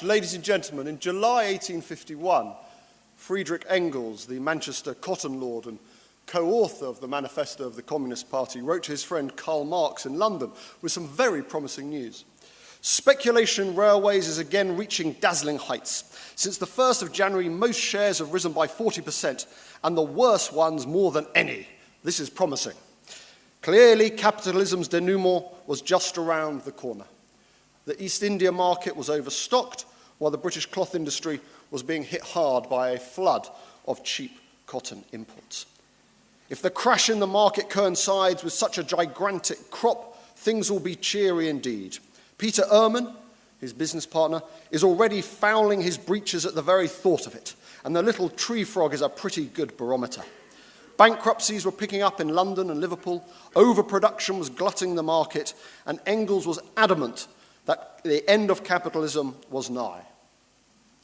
Ladies and gentlemen, in July 1851, Friedrich Engels, the Manchester cotton lord and co-author of the Manifesto of the Communist Party, wrote to his friend Karl Marx in London with some very promising news. Speculation in railways is again reaching dazzling heights. Since the 1st of January, most shares have risen by 40%, and the worst ones more than any. This is promising. Clearly, capitalism's denouement was just around the corner. The East India market was overstocked, while the British cloth industry was being hit hard by a flood of cheap cotton imports. If the crash in the market coincides with such a gigantic crop, things will be cheery indeed. Peter Ehrman, his business partner, is already fouling his breeches at the very thought of it, and the little tree frog is a pretty good barometer. Bankruptcies were picking up in London and Liverpool, overproduction was glutting the market, and Engels was adamant that the end of capitalism was nigh.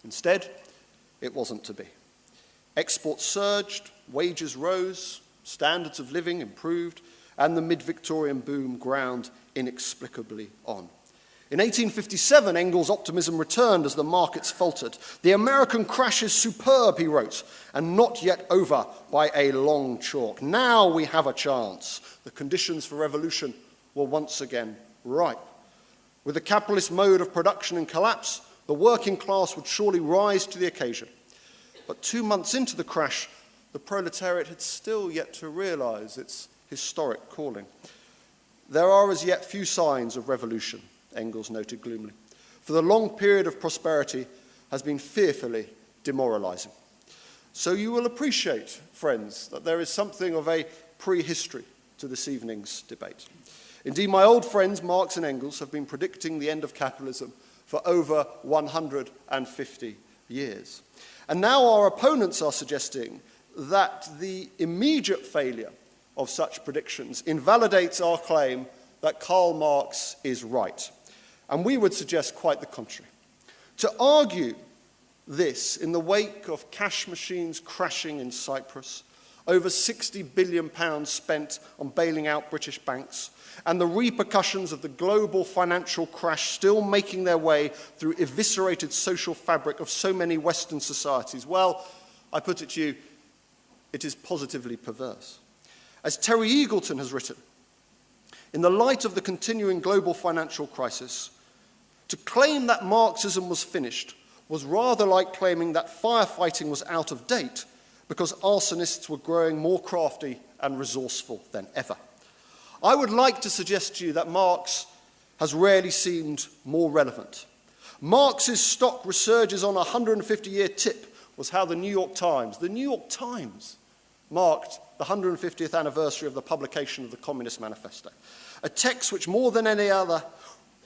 Instead, it wasn't to be. Exports surged, wages rose, standards of living improved, and the mid-Victorian boom ground inexplicably on. In 1857, Engels' optimism returned as the markets faltered. "The American crash is superb," he wrote, "and not yet over by a long chalk. Now we have a chance." The conditions for revolution were once again ripe. With the capitalist mode of production in collapse, the working class would surely rise to the occasion. But 2 months into the crash, the proletariat had still yet to realize its historic calling. "There are as yet few signs of revolution," Engels noted gloomily, "for the long period of prosperity has been fearfully demoralizing." So you will appreciate, friends, that there is something of a prehistory to this evening's debate. Indeed, my old friends Marx and Engels have been predicting the end of capitalism for over 150 years. And now our opponents are suggesting that the immediate failure of such predictions invalidates our claim that Karl Marx is right. And we would suggest quite the contrary. To argue this in the wake of cash machines crashing in Cyprus, over £60 billion spent on bailing out British banks, and the repercussions of the global financial crash still making their way through eviscerated social fabric of so many Western societies, well, I put it to you, it is positively perverse. As Terry Eagleton has written, in the light of the continuing global financial crisis, to claim that Marxism was finished was rather like claiming that firefighting was out of date because arsonists were growing more crafty and resourceful than ever. I would like to suggest to you that Marx has rarely seemed more relevant. Marx's stock resurges on a 150-year tip was how the New York Times marked the 150th anniversary of the publication of the Communist Manifesto, a text which more than any other,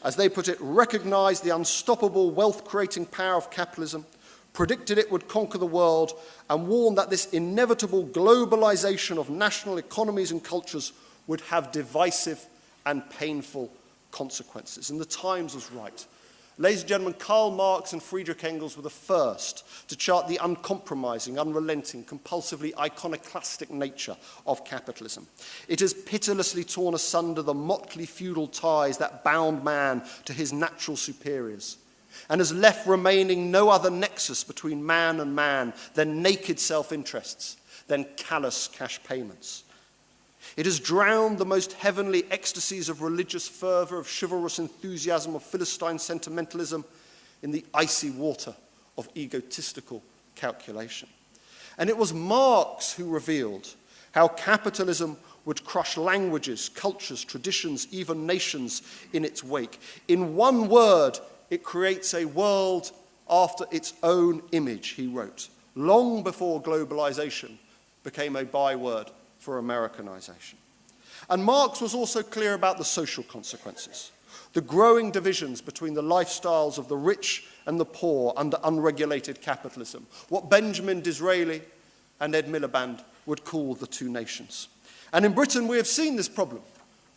as they put it, recognized the unstoppable wealth-creating power of capitalism, predicted it would conquer the world, and warned that this inevitable globalization of national economies and cultures would have divisive and painful consequences. And the Times was right. Ladies and gentlemen, Karl Marx and Friedrich Engels were the first to chart the uncompromising, unrelenting, compulsively iconoclastic nature of capitalism. It has pitilessly torn asunder the motley feudal ties that bound man to his natural superiors, and has left remaining no other nexus between man and man than naked self-interests, than callous cash payments. It has drowned the most heavenly ecstasies of religious fervor, of chivalrous enthusiasm, of Philistine sentimentalism in the icy water of egotistical calculation. And it was Marx who revealed how capitalism would crush languages, cultures, traditions, even nations in its wake. In one word, it creates a world after its own image, he wrote, long before globalization became a byword for Americanization. And Marx was also clear about the social consequences, the growing divisions between the lifestyles of the rich and the poor under unregulated capitalism, what Benjamin Disraeli and Ed Miliband would call the two nations. And in Britain, we have seen this problem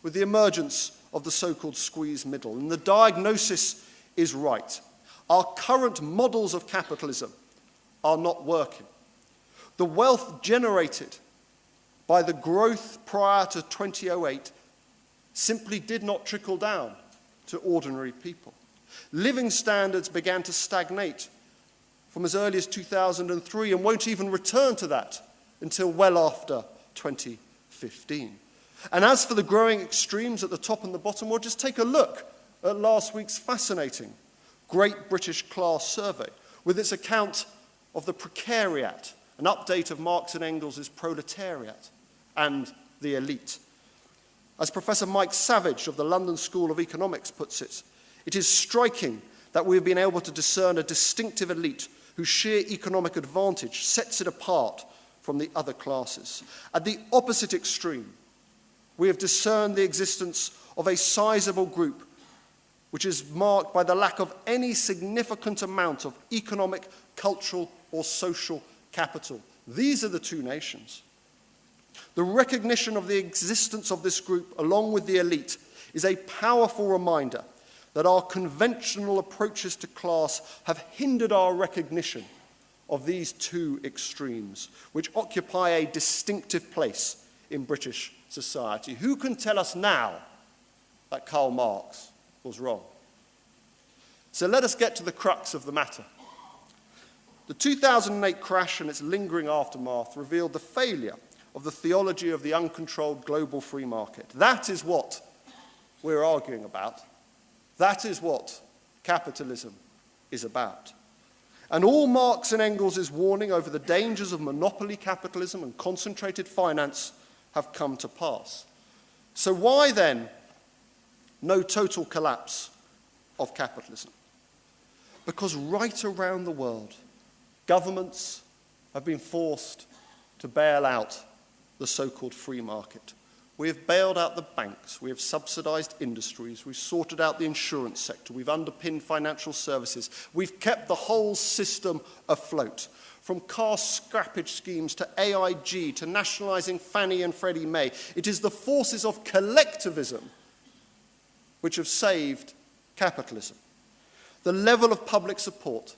with the emergence of the so-called squeeze middle. And the diagnosis is right. Our current models of capitalism are not working. The wealth generated by the growth prior to 2008 simply did not trickle down to ordinary people. Living standards began to stagnate from as early as 2003 and won't even return to that until well after 2015. And as for the growing extremes at the top and the bottom, well, just take a look at last week's fascinating Great British Class Survey with its account of the precariat, an update of Marx and Engels' proletariat and the elite. As Professor Mike Savage of the London School of Economics puts it, it is striking that we have been able to discern a distinctive elite whose sheer economic advantage sets it apart from the other classes. At the opposite extreme, we have discerned the existence of a sizable group which is marked by the lack of any significant amount of economic, cultural, or social capital. These are the two nations. The recognition of the existence of this group, along with the elite, is a powerful reminder that our conventional approaches to class have hindered our recognition of these two extremes, which occupy a distinctive place in British society. Who can tell us now that Karl Marx was wrong? So let us get to the crux of the matter. The 2008 crash and its lingering aftermath revealed the failure of the theology of the uncontrolled global free market. That is what we're arguing about. That is what capitalism is about. And all Marx and Engels' warning over the dangers of monopoly capitalism and concentrated finance have come to pass. So why then no total collapse of capitalism? Because right around the world, governments have been forced to bail out the so-called free market. We have bailed out the banks, we have subsidized industries, we've sorted out the insurance sector, we've underpinned financial services, we've kept the whole system afloat. From car scrappage schemes to AIG to nationalizing Fannie and Freddie Mae, it is the forces of collectivism which have saved capitalism. The level of public support,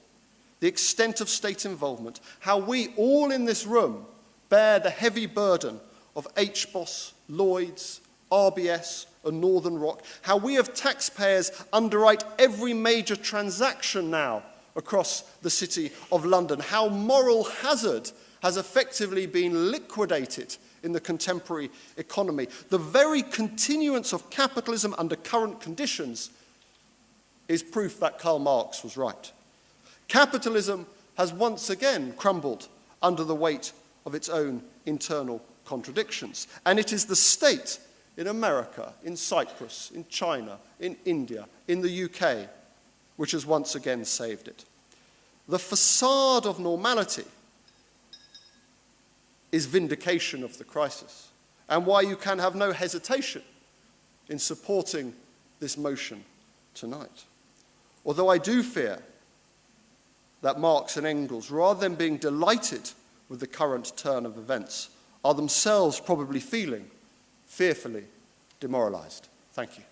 the extent of state involvement, how we all in this room bear the heavy burden of HBOS, Lloyds, RBS, and Northern Rock, how we as taxpayers underwrite every major transaction now across the City of London, how moral hazard has effectively been liquidated in the contemporary economy. The very continuance of capitalism under current conditions is proof that Karl Marx was right. Capitalism has once again crumbled under the weight of its own internal contradictions. And it is the state in America, in Cyprus, in China, in India, in the UK, which has once again saved it. The facade of normality is vindication of the crisis, and why you can have no hesitation in supporting this motion tonight. Although I do fear that Marx and Engels, rather than being delighted with the current turn of events, are themselves probably feeling fearfully demoralized. Thank you.